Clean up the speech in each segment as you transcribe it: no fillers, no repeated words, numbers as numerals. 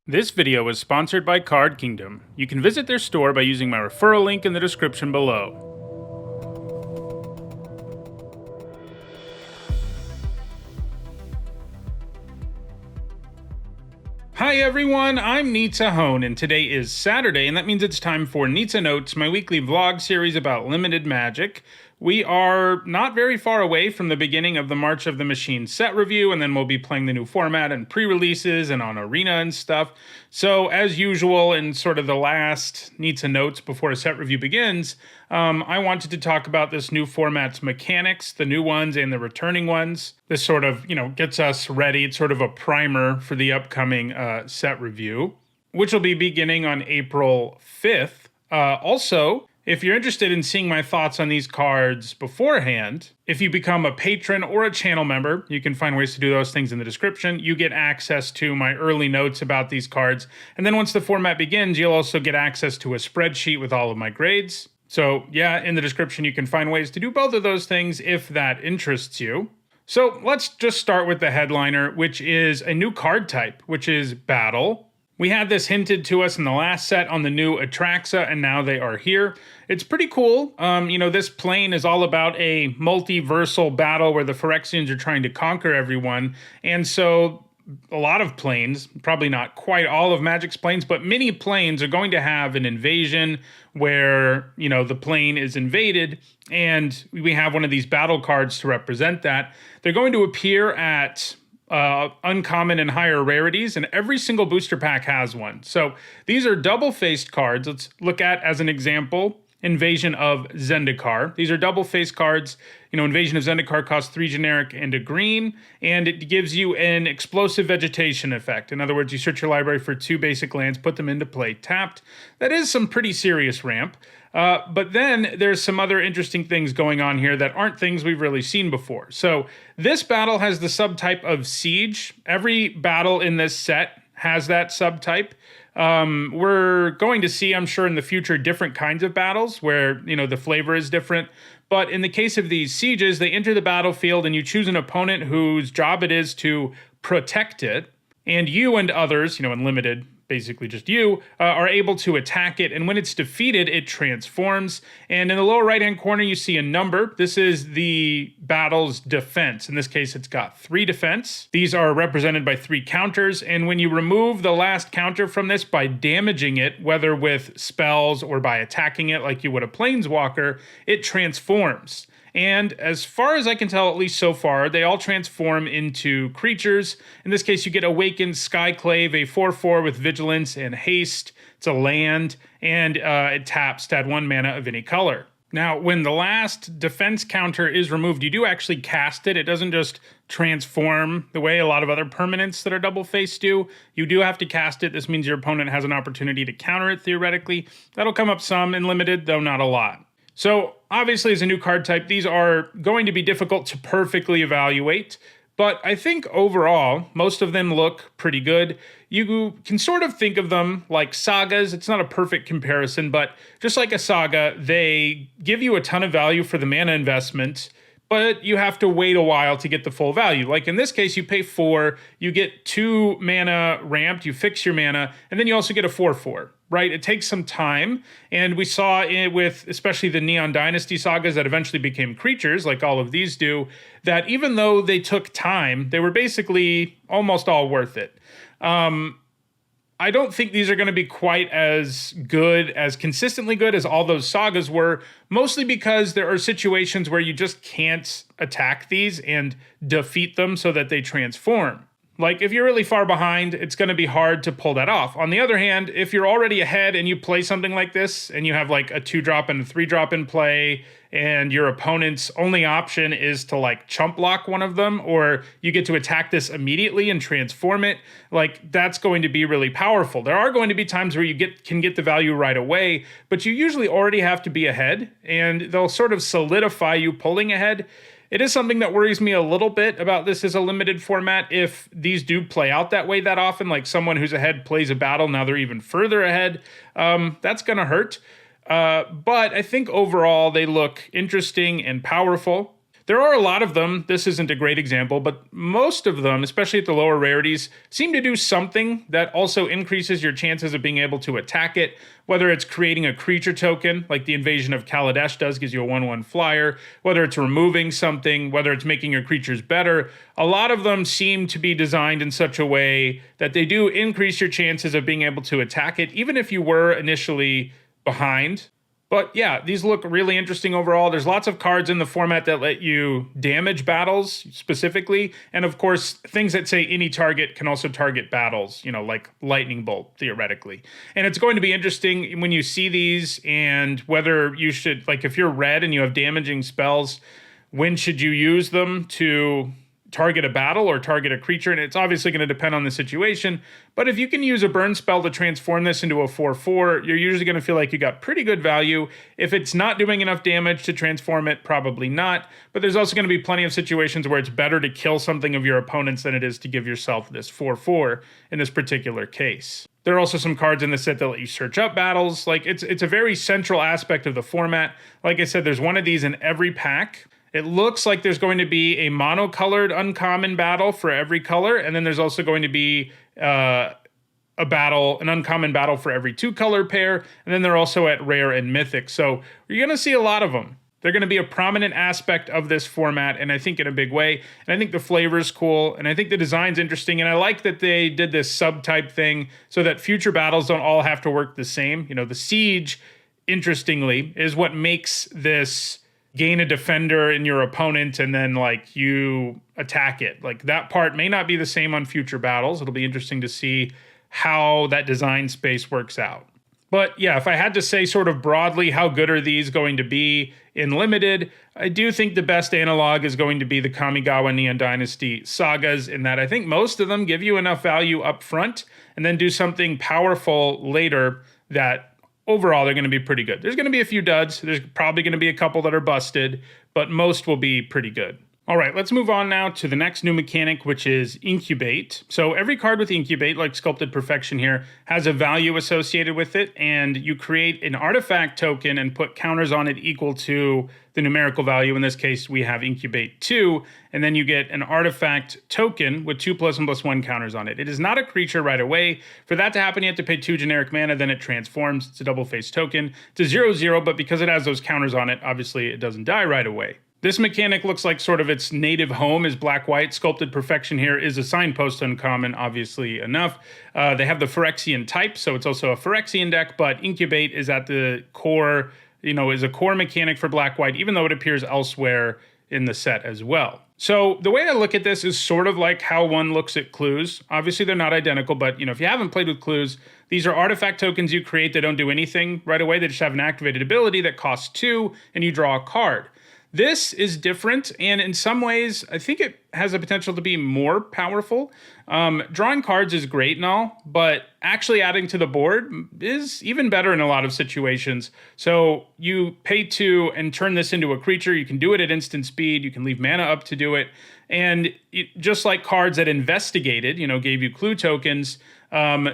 This video is sponsored by Card Kingdom. You can visit their store by using my referral link in the description below. Hi everyone, I'm Nizzanotes, and today is Saturday, and that means it's time for Nizzanotes, my weekly vlog series about limited magic. We are not very far away from the beginning of the March of the Machine set review, and then we'll be playing the new format and pre-releases and on Arena and stuff. So as usual, in sort of the last Nizzanotes before a set review begins, I wanted to talk about this new format's mechanics, the new ones and the returning ones. This sort of, gets us ready. It's sort of a primer for the upcoming set review, which will be beginning on April 5th. Also, if you're interested in seeing my thoughts on these cards beforehand, if you become a patron or a channel member, you can find ways to do those things in the description. You get access to my early notes about these cards. And then once the format begins, you'll also get access to a spreadsheet with all of my grades. So yeah, in the description, you can find ways to do both of those things if that interests you. So let's just start with the headliner, which is a new card type, which is Battle. We had this hinted to us in the last set on the new Atraxa, and now they are here. It's pretty cool. This plane is all about a multiversal battle where the Phyrexians are trying to conquer everyone. And so a lot of planes, probably not quite all of Magic's planes, but many planes are going to have an invasion where, the plane is invaded, and we have one of these battle cards to represent that. They're going to appear at uncommon and higher rarities, and every single booster pack has one. So these are double-faced cards. Let's look at, as an example, Invasion of Zendikar. These are double-faced cards. Invasion of Zendikar costs 3 generic and a green, and it gives you an explosive vegetation effect. In other words, you search your library for 2 basic lands, put them into play tapped. That is some pretty serious ramp. But then there's some other interesting things going on here that aren't things we've really seen before. So this battle has the subtype of Siege. Every battle in this set has that subtype. We're going to see, I'm sure, in the future, different kinds of battles where, the flavor is different. But in the case of these sieges, they enter the battlefield and you choose an opponent whose job it is to protect it. And you and others, unlimited, basically just you, are able to attack it. And when it's defeated, it transforms. And in the lower right-hand corner, you see a number. This is the battle's defense. In this case, it's got 3 defense. These are represented by 3 counters. And when you remove the last counter from this by damaging it, whether with spells or by attacking it like you would a planeswalker, it transforms. And as far as I can tell, at least so far, they all transform into creatures. In this case, you get Awakened Skyclave, a 4/4 with Vigilance and Haste. It's a land, and it taps to add 1 mana of any color. Now, when the last defense counter is removed, you do actually cast it. It doesn't just transform the way a lot of other permanents that are double-faced do. You do have to cast it. This means your opponent has an opportunity to counter it, theoretically. That'll come up some in limited, though not a lot. So obviously, as a new card type, these are going to be difficult to perfectly evaluate, but I think overall, most of them look pretty good. You can sort of think of them like Sagas. It's not a perfect comparison, but just like a Saga, they give you a ton of value for the mana investment, but you have to wait a while to get the full value. Like in this case, you pay 4, you get 2 mana ramped, you fix your mana, and then you also get a 4/4. Right? It takes some time, and we saw it with especially the Neon Dynasty sagas that eventually became creatures, like all of these do, that even though they took time, they were basically almost all worth it. I don't think these are going to be quite as good, as consistently good as all those sagas were, mostly because there are situations where you just can't attack these and defeat them so that they transform. Like, if you're really far behind, it's going to be hard to pull that off. On the other hand, if you're already ahead and you play something like this, and you have like a 2-drop and a 3-drop in play, and your opponent's only option is to like chump block one of them, or you get to attack this immediately and transform it, like that's going to be really powerful. There are going to be times where you can get the value right away, but you usually already have to be ahead, and they'll sort of solidify you pulling ahead. It is something that worries me a little bit about this as a limited format if these do play out that way that often, like someone who's ahead plays a battle, now they're even further ahead. That's going to hurt. But I think overall they look interesting and powerful. There are a lot of them. This isn't a great example, but most of them, especially at the lower rarities, seem to do something that also increases your chances of being able to attack it, whether it's creating a creature token, like the Invasion of Kaladesh does, gives you a 1/1 flyer, whether it's removing something, whether it's making your creatures better. A lot of them seem to be designed in such a way that they do increase your chances of being able to attack it, even if you were initially behind. But yeah, these look really interesting overall. There's lots of cards in the format that let you damage battles specifically. And of course, things that say any target can also target battles, like lightning bolt, theoretically. And it's going to be interesting when you see these and whether you should, like if you're red and you have damaging spells, when should you use them to target a battle or target a creature? And it's obviously going to depend on the situation. But if you can use a burn spell to transform this into a 4/4, you're usually going to feel like you got pretty good value. If it's not doing enough damage to transform it, probably not. But there's also going to be plenty of situations where it's better to kill something of your opponent's than it is to give yourself this 4/4 in this particular case. There are also some cards in the set that let you search up battles. Like it's a very central aspect of the format. Like I said, there's one of these in every pack. It looks like there's going to be a monocolored uncommon battle for every color, and then there's also going to be an uncommon battle for every 2-color pair, and then they're also at rare and mythic. So you're going to see a lot of them. They're going to be a prominent aspect of this format, and I think in a big way. And I think the flavor's cool, and I think the design's interesting, and I like that they did this subtype thing so that future battles don't all have to work the same. The siege, interestingly, is what makes this gain a defender in your opponent and then you attack it. That part may not be the same on future battles. It'll be interesting to see how that design space works out. But yeah, if I had to say sort of broadly how good are these going to be in Limited, I do think the best analog is going to be the Kamigawa Neon Dynasty Sagas, in that I think most of them give you enough value up front and then do something powerful later that overall, they're going to be pretty good. There's going to be a few duds. There's probably going to be a couple that are busted, but most will be pretty good. All right, let's move on now to the next new mechanic, which is Incubate. So every card with Incubate, like Sculpted Perfection here, has a value associated with it, and you create an artifact token and put counters on it equal to the numerical value. In this case, we have Incubate 2, and then you get an artifact token with 2+1/+1 counters on it. It is not a creature right away. For that to happen, you have to pay 2 generic mana, then it transforms. It's a double-face token. It's a 0/0, but because it has those counters on it, obviously it doesn't die right away. This mechanic looks like sort of its native home is black-white. Sculpted Perfection here is a signpost uncommon, obviously enough. They have the Phyrexian type, so it's also a Phyrexian deck, but Incubate is at the core, is a core mechanic for black-white, even though it appears elsewhere in the set as well. So the way I look at this is sort of like how one looks at clues. Obviously, they're not identical, but if you haven't played with clues, these are artifact tokens you create that don't do anything right away. They just have an activated ability that costs 2, and you draw a card. This is different, and in some ways, I think it has the potential to be more powerful. Drawing cards is great and all, but actually adding to the board is even better in a lot of situations. So you pay 2 and turn this into a creature. You can do it at instant speed. You can leave mana up to do it. And just like cards that investigated, gave you clue tokens,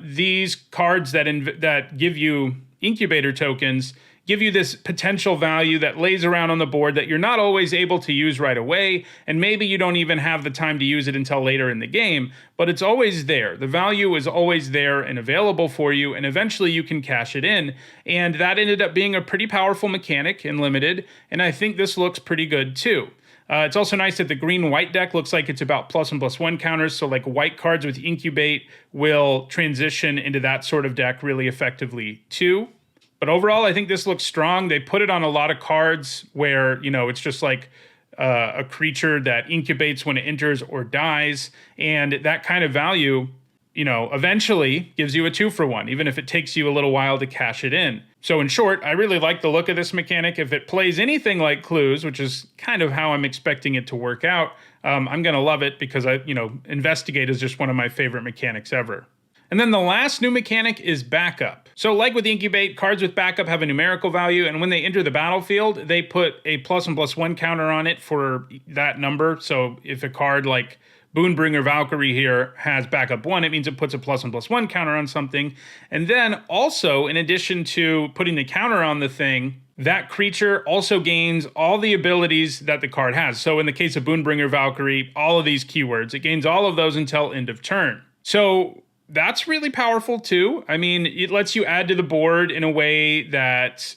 these cards that give you incubator tokens give you this potential value that lays around on the board that you're not always able to use right away, and maybe you don't even have the time to use it until later in the game, but it's always there. The value is always there and available for you, and eventually you can cash it in, and that ended up being a pretty powerful mechanic in Limited, and I think this looks pretty good too. It's also nice that the green-white deck looks like it's about +1/+1 counters, so white cards with Incubate will transition into that sort of deck really effectively too. But overall, I think this looks strong. They put it on a lot of cards where, it's just a creature that incubates when it enters or dies. And that kind of value, eventually gives you a 2-for-1, even if it takes you a little while to cash it in. So in short, I really like the look of this mechanic. If it plays anything like Clues, which is kind of how I'm expecting it to work out, I'm going to love it because Investigate is just one of my favorite mechanics ever. And then the last new mechanic is Backup. So like with Incubate, cards with Backup have a numerical value, and when they enter the battlefield, they put a +1/+1 counter on it for that number. So if a card like Boonbringer Valkyrie here has Backup 1, it means it puts a +1/+1 counter on something. And then also, in addition to putting the counter on the thing, that creature also gains all the abilities that the card has. So in the case of Boonbringer Valkyrie, all of these keywords, it gains all of those until end of turn. So that's really powerful too. I mean, it lets you add to the board in a way that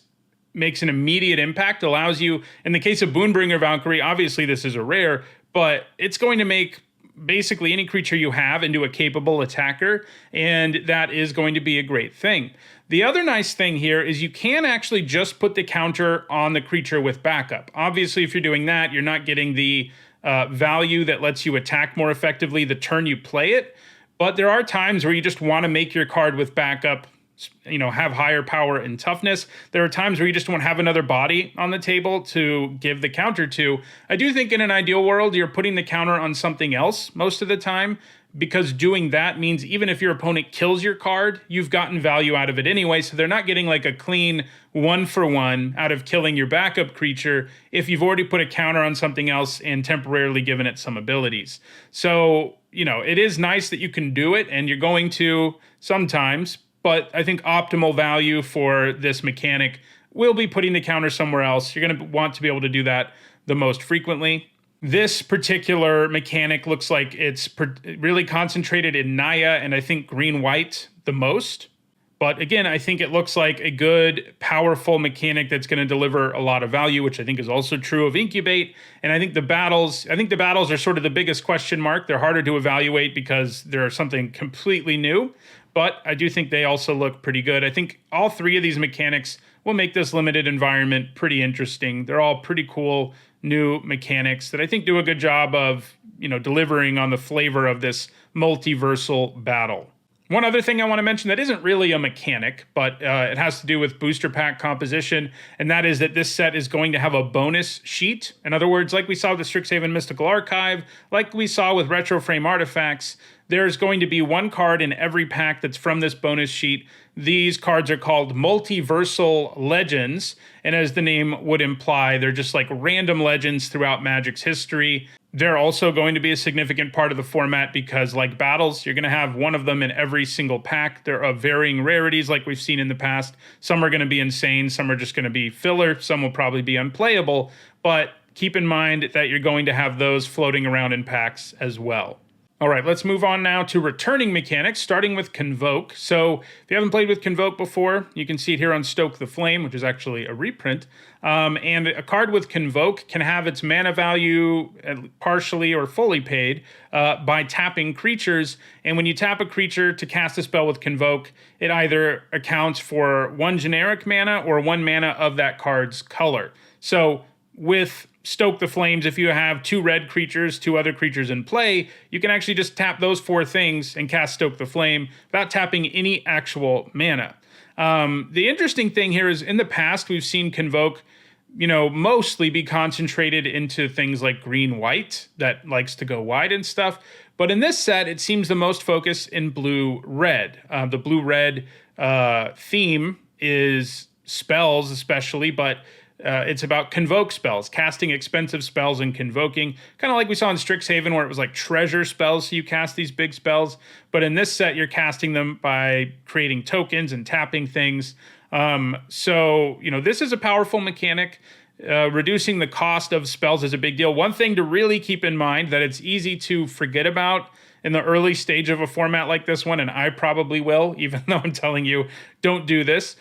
makes an immediate impact, allows you, in the case of Boonbringer Valkyrie, obviously this is a rare, but it's going to make basically any creature you have into a capable attacker, and that is going to be a great thing. The other nice thing here is you can actually just put the counter on the creature with backup. Obviously, if you're doing that, you're not getting the value that lets you attack more effectively the turn you play it, but there are times where you just want to make your card with backup, have higher power and toughness. There are times where you just want to have another body on the table to give the counter to. I do think in an ideal world, you're putting the counter on something else most of the time, because doing that means even if your opponent kills your card, you've gotten value out of it anyway. So they're not getting like a clean 1-for-1 out of killing your backup creature if you've already put a counter on something else and temporarily given it some abilities. So, it is nice that you can do it, and you're going to sometimes, but I think optimal value for this mechanic will be putting the counter somewhere else. You're going to want to be able to do that the most frequently. This particular mechanic looks like it's really concentrated in Naya and I think green-white the most. But again, I think it looks like a good, powerful mechanic that's going to deliver a lot of value, which I think is also true of Incubate. And I think the battles are sort of the biggest question mark. They're harder to evaluate because they're something completely new. But I do think they also look pretty good. I think all three of these mechanics will make this limited environment pretty interesting. They're all pretty cool new mechanics that I think do a good job of, delivering on the flavor of this multiversal battle. One other thing I want to mention that isn't really a mechanic, but it has to do with booster pack composition, and that is that this set is going to have a bonus sheet. In other words, like we saw with the Strixhaven Mystical Archive, like we saw with Retro Frame Artifacts, there's going to be one card in every pack that's from this bonus sheet. These cards are called Multiversal Legends, and as the name would imply, they're just like random legends throughout Magic's history. They're also going to be a significant part of the format because, like battles, you're going to have one of them in every single pack. They're of varying rarities like we've seen in the past. Some are going to be insane, some are just going to be filler, some will probably be unplayable, but keep in mind that you're going to have those floating around in packs as well. All right, let's move on now to returning mechanics, starting with Convoke. So if you haven't played with Convoke before, you can see it here on Stoke the Flame, which is actually a reprint. And a card with Convoke can have its mana value partially or fully paid by tapping creatures. And when you tap a creature to cast a spell with Convoke, it either accounts for one generic mana or one mana of that card's color. So with Stoke the Flames, if you have two red creatures, two other creatures in play, you can actually just tap those four things and cast Stoke the Flame without tapping any actual mana. The interesting thing here is in the past, we've seen Convoke, mostly be concentrated into things like green-white that likes to go wide and stuff. But in this set, it seems the most focus in blue-red. The blue-red theme is spells especially, but it's about convoke spells, casting expensive spells and convoking, kind of like we saw in Strixhaven where it was like treasure spells, so you cast these big spells. But in this set, you're casting them by creating tokens and tapping things. So this is a powerful mechanic. Reducing the cost of spells is a big deal. One thing to really keep in mind that it's easy to forget about in the early stage of a format like this one, and I probably will, even though I'm telling you, don't do this.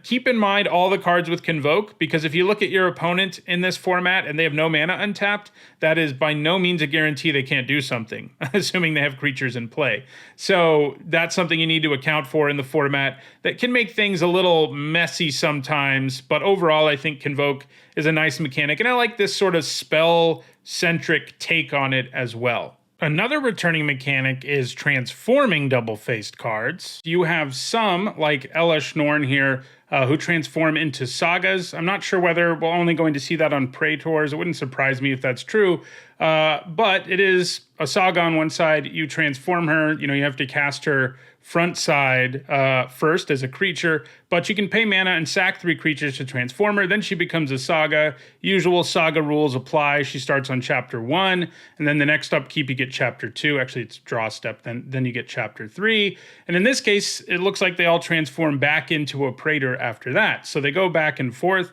Keep in mind all the cards with Convoke, because if you look at your opponent in this format and they have no mana untapped, that is by no means a guarantee they can't do something, assuming they have creatures in play. So that's something you need to account for in the format that can make things a little messy sometimes, but overall I think Convoke is a nice mechanic, and I like this sort of spell-centric take on it as well. Another returning mechanic is transforming double-faced cards. You have some, like Ella Schnorn here, who transform into Sagas. I'm not sure whether we're only going to see that on Praetors. It wouldn't surprise me if that's true. But it is a Saga on one side. You transform her. You have to cast her front side first as a creature, but you can pay mana and sack 3 creatures to transform her. Then she becomes a Saga. Usual Saga rules apply. She starts on chapter 1, and then the next upkeep you get chapter 2. Actually, it's draw step, then you get chapter 3. And in this case, it looks like they all transform back into a Praetor after that. So they go back and forth.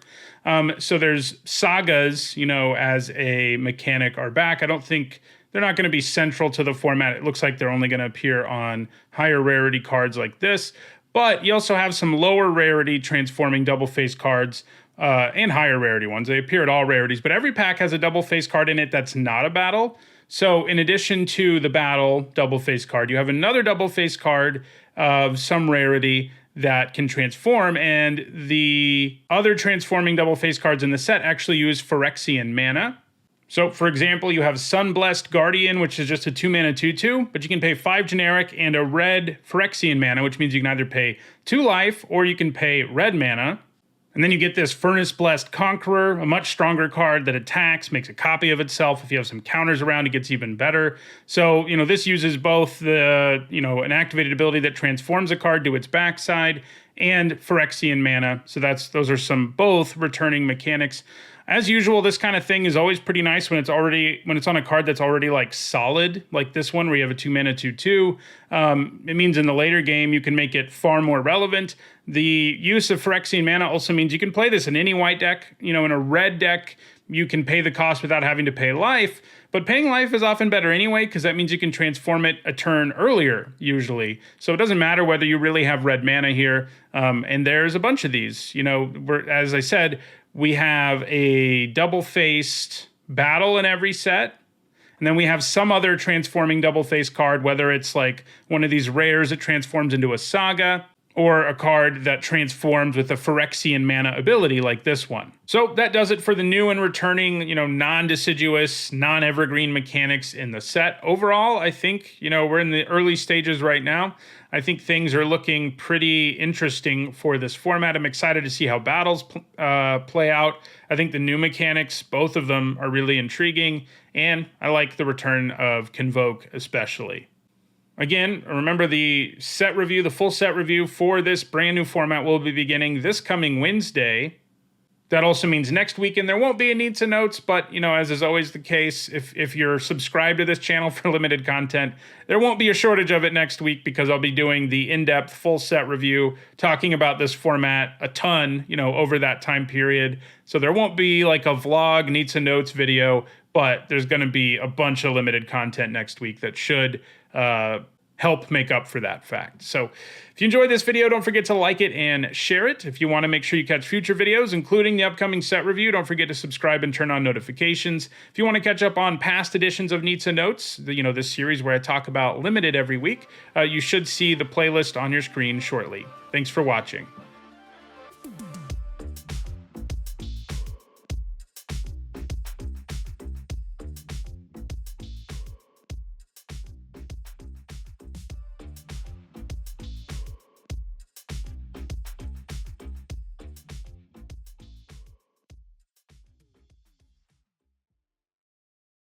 So there's Sagas, you know, as a mechanic are back. I don't think they're not going to be central to the format. It looks like they're only going to appear on higher rarity cards like this. But you also have some lower rarity transforming double face cards and higher rarity ones. They appear at all rarities, but every pack has a double face card in it that's not a battle. So in addition to the battle double face card, you have another double face card of some rarity that can transform, and the other transforming double face cards in the set actually use Phyrexian mana. So, for example, you have Sunblessed Guardian, which is just a 2-mana 2/2, but you can pay 5 generic and a red Phyrexian mana, which means you can either pay 2 life or you can pay red mana. And then you get this Furnace Blessed Conqueror, a much stronger card that attacks, makes a copy of itself. If you have some counters around, it gets even better. So, you know, this uses both the, you know, an activated ability that transforms a card to its backside and Phyrexian mana. So those are some both returning mechanics. As usual, this kind of thing is always pretty nice when it's on a card that's already like solid, like this one where you have a 2-mana 2/2. It means in the later game you can make it far more relevant. The use of Phyrexian mana also means you can play this in any white deck. You know, in a red deck, you can pay the cost without having to pay life. But paying life is often better anyway, because that means you can transform it a turn earlier, usually. So it doesn't matter whether you really have red mana here. And there's a bunch of these. You know, as I said, we have a double-faced battle in every set. And then we have some other transforming double-faced card, whether it's like one of these rares that transforms into a Saga, or a card that transforms with a Phyrexian mana ability like this one. So that does it for the new and returning, you know, non-deciduous, non-evergreen mechanics in the set. Overall, I think, you know, we're in the early stages right now. I think things are looking pretty interesting for this format. I'm excited to see how battles play out. I think the new mechanics, both of them, are really intriguing, and I like the return of Convoke especially. Again, remember the set review, the full set review for this brand new format will be beginning this coming Wednesday. That also means next weekend there won't be a Nizzanotes, but, you know, as is always the case, if you're subscribed to this channel for limited content, there won't be a shortage of it next week, because I'll be doing the in-depth full set review, talking about this format a ton, you know, over that time period. So there won't be like a vlog Nizzanotes video, but there's going to be a bunch of limited content next week that should help make up for that fact. So if you enjoyed this video, don't forget to like it and share it. If you want to make sure you catch future videos, including the upcoming set review, don't forget to subscribe and turn on notifications. If you want to catch up on past editions of Nizzanotes, you know, this series where I talk about Limited every week, you should see the playlist on your screen shortly. Thanks for watching.